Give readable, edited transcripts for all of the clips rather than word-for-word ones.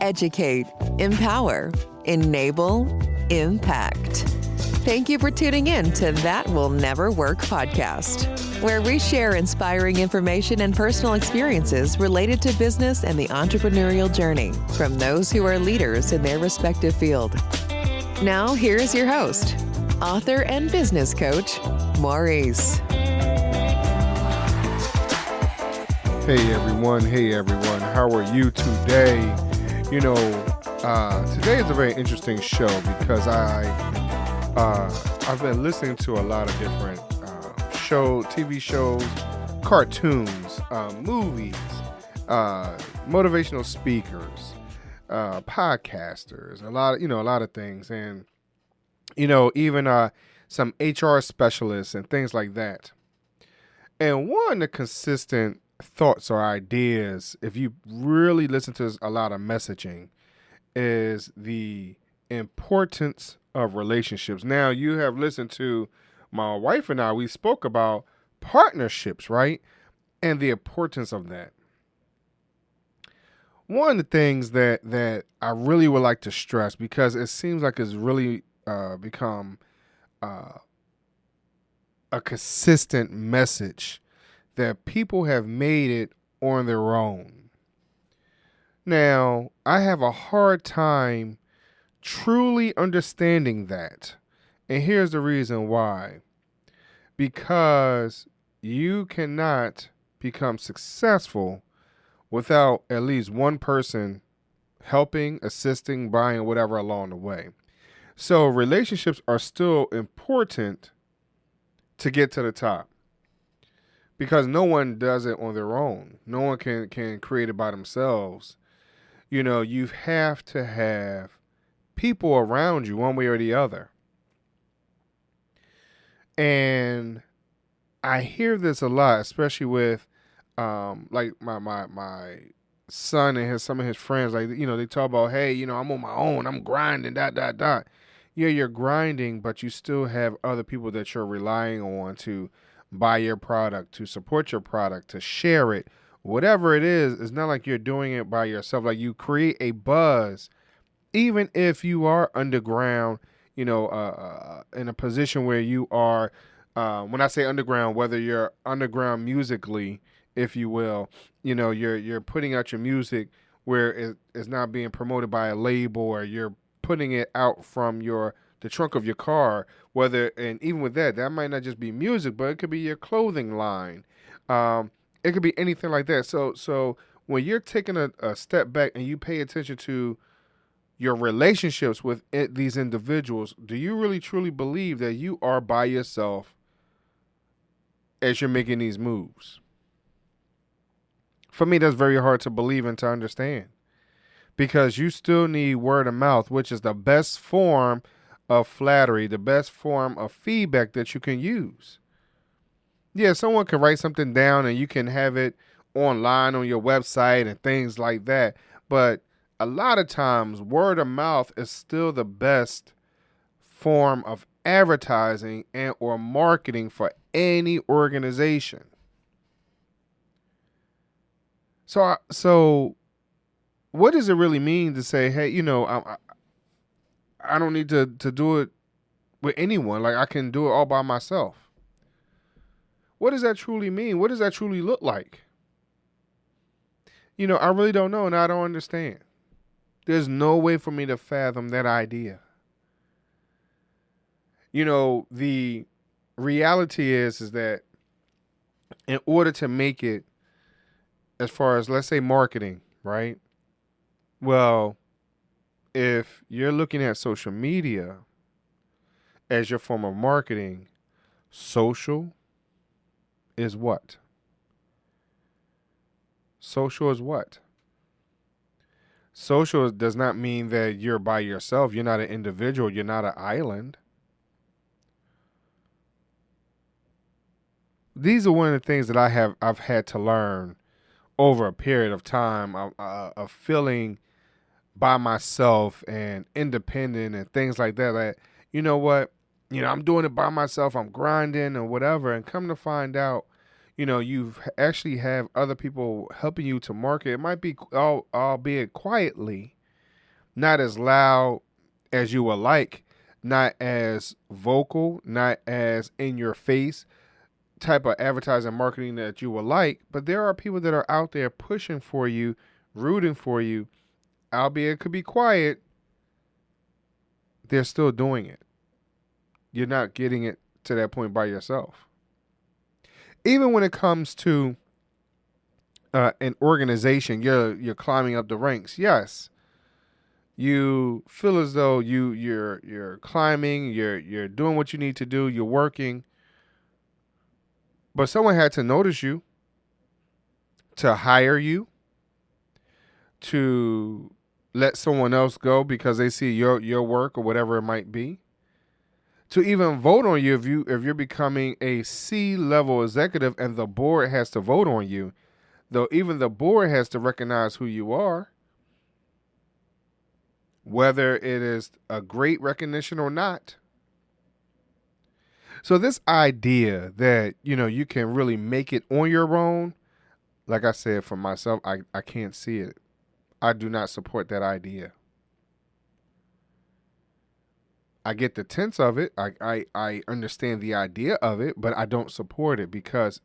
educate, empower, enable, impact. Thank you for tuning in to That Will Never Work podcast, where we share inspiring information and personal experiences related to business and the entrepreneurial journey from those who are leaders in their respective field. Now, here is your host, author and business coach, Maurice. Hey everyone, how are you today? Today is a very interesting show because I've been listening to a lot of different TV shows, cartoons, movies, motivational speakers, podcasters, a lot of things, and even some HR specialists and things like that. And one of the consistent thoughts or ideas, if you really listen to a lot of messaging, is the importance of relationships. Now, you have listened to my wife and I, we spoke about partnerships, right? And the importance of that. One of the things that I really would like to stress, because it seems like it's really become a consistent message, that people have made it on their own. Now, I have a hard time truly understanding that. And here's the reason why. Because you cannot become successful without at least one person helping, assisting, buying, whatever along the way. So relationships are still important to get to the top. Because no one does it on their own. No one can create it by themselves. You have to have people around you one way or the other. And I hear this a lot, especially with like my son and some of his friends. Like, they talk about, hey, I'm on my own, I'm grinding, ... Yeah, you're grinding, but you still have other people that you're relying on to buy your product, to support your product, to share it. Whatever it is, it's not like you're doing it by yourself. Like, you create a buzz, even if you are underground, in a position where you are, when I say underground, whether you're underground musically, if you will, you're putting out your music where it's not being promoted by a label, or you're putting it out from the trunk of your car, and even with that might not just be music, but it could be your clothing line. It could be anything like that. So when you're taking a step back and you pay attention to your relationships with these individuals, do you really truly believe that you are by yourself as you're making these moves? For me, that's very hard to believe and to understand, because you still need word of mouth, which is the best form of flattery, the best form of feedback that you can use. Yeah, someone can write something down and you can have it online on your website and things like that. But a lot of times, word of mouth is still the best form of advertising and or marketing for any organization. So what does it really mean to say, hey, I don't need to do it with anyone. Like, I can do it all by myself. What does that truly mean? What does that truly look like? I really don't know, and I don't understand. There's no way for me to fathom that idea. The reality is that in order to make it, as far as, let's say, marketing, right? Well, if you're looking at social media as your form of marketing, social is what? Social is what? Social does not mean that you're by yourself. You're not an individual. You're not an island. These are one of the things that I've had to learn over a period of time of feeling by myself and independent and things like that. Like, you know what? I'm doing it by myself. I'm grinding and whatever. And come to find out, you actually have other people helping you to market. It might be albeit quietly, not as loud as you would like, not as vocal, not as in your face type of advertising marketing that you would like, but there are people that are out there pushing for you, rooting for you, albeit it could be quiet. They're still doing it. You're not getting it to that point by yourself. Even when it comes to an organization, you're climbing up the ranks. Yes, you feel as though you're climbing, you're doing what you need to do, you're working, but someone had to notice you, to hire you, to let someone else go because they see your work or whatever it might be, to even vote on you if you're becoming a C-level executive and the board has to vote on you, though even the board has to recognize who you are, whether it is a great recognition or not. So this idea that, you can really make it on your own, like I said, for myself, I can't see it. I do not support that idea. I get the tenets of it. I understand the idea of it, but I don't support it because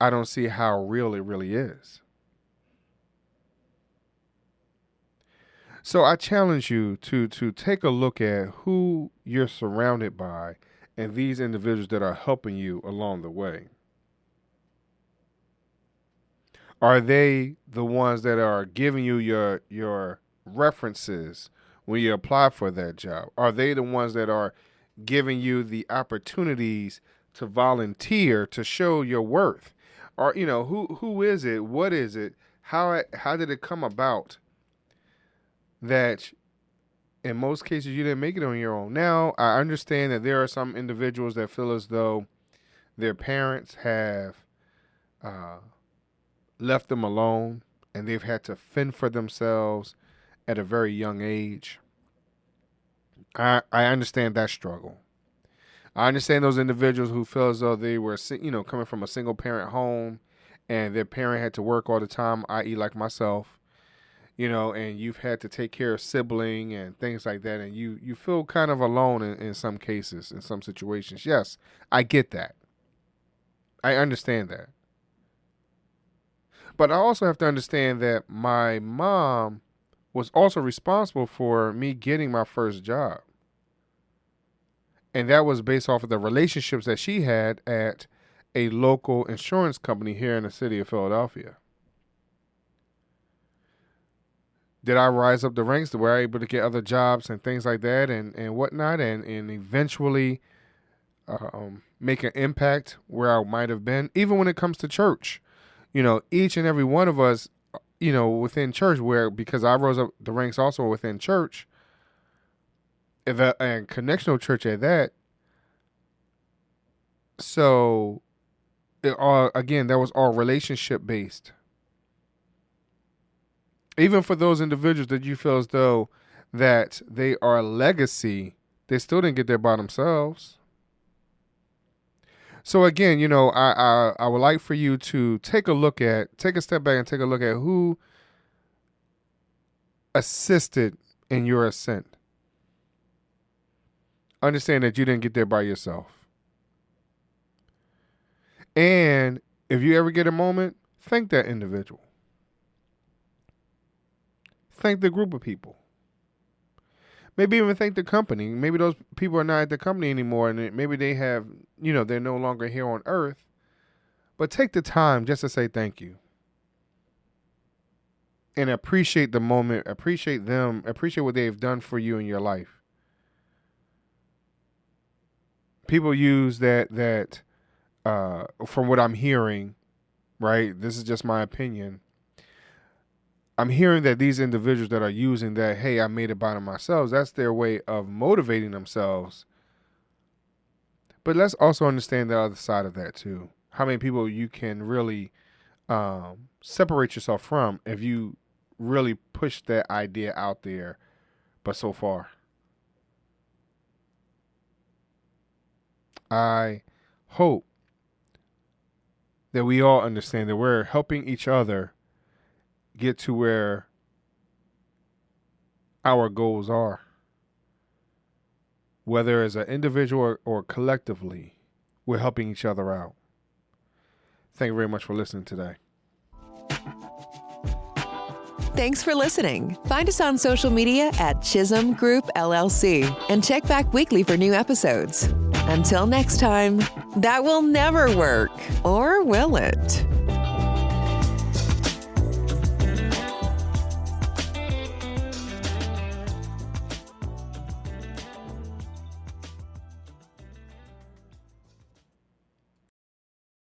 I don't see how real it really is. So I challenge you to take a look at who you're surrounded by and these individuals that are helping you along the way. Are they the ones that are giving you your references when you apply for that job? Are they the ones that are giving you the opportunities to volunteer, to show your worth? Or, who is it? What is it? How did it come about that in most cases you didn't make it on your own? Now, I understand that there are some individuals that feel as though their parents have left them alone and they've had to fend for themselves at a very young age. I understand that struggle. I understand those individuals who feel as though they were, coming from a single parent home and their parent had to work all the time, i.e. like myself, and you've had to take care of sibling and things like that. And you feel kind of alone in some cases, in some situations. Yes, I get that. I understand that. But I also have to understand that my mom was also responsible for me getting my first job. And that was based off of the relationships that she had at a local insurance company here in the city of Philadelphia. Did I rise up the ranks? Were I able to get other jobs and things like that and whatnot and eventually make an impact where I might have been? Even when it comes to church, each and every one of us, within church, because I rose up the ranks also within church, and connectional church at that. So, that was all relationship based. Even for those individuals that you feel as though that they are a legacy, they still didn't get there by themselves. So again, I would like for you to take a step back and take a look at who assisted in your ascent. Understand that you didn't get there by yourself. And if you ever get a moment, thank that individual. Thank the group of people. Maybe even thank the company. Maybe those people are not at the company anymore and maybe they have, they're no longer here on earth. But take the time just to say thank you. And appreciate the moment, appreciate them, appreciate what they've done for you in your life. People use that from what I'm hearing, right? This is just my opinion. I'm hearing that these individuals that are using that, hey, I made it by myself, that's their way of motivating themselves. But let's also understand the other side of that too. How many people you can really separate yourself from if you really push that idea out there, but so far. I hope that we all understand that we're helping each other get to where our goals are, whether as an individual or collectively, we're helping each other out. Thank you very much for listening today. Thanks for listening. Find us on social media at Chisholm Group LLC and check back weekly for new episodes. Until next time, that will never work, or will it?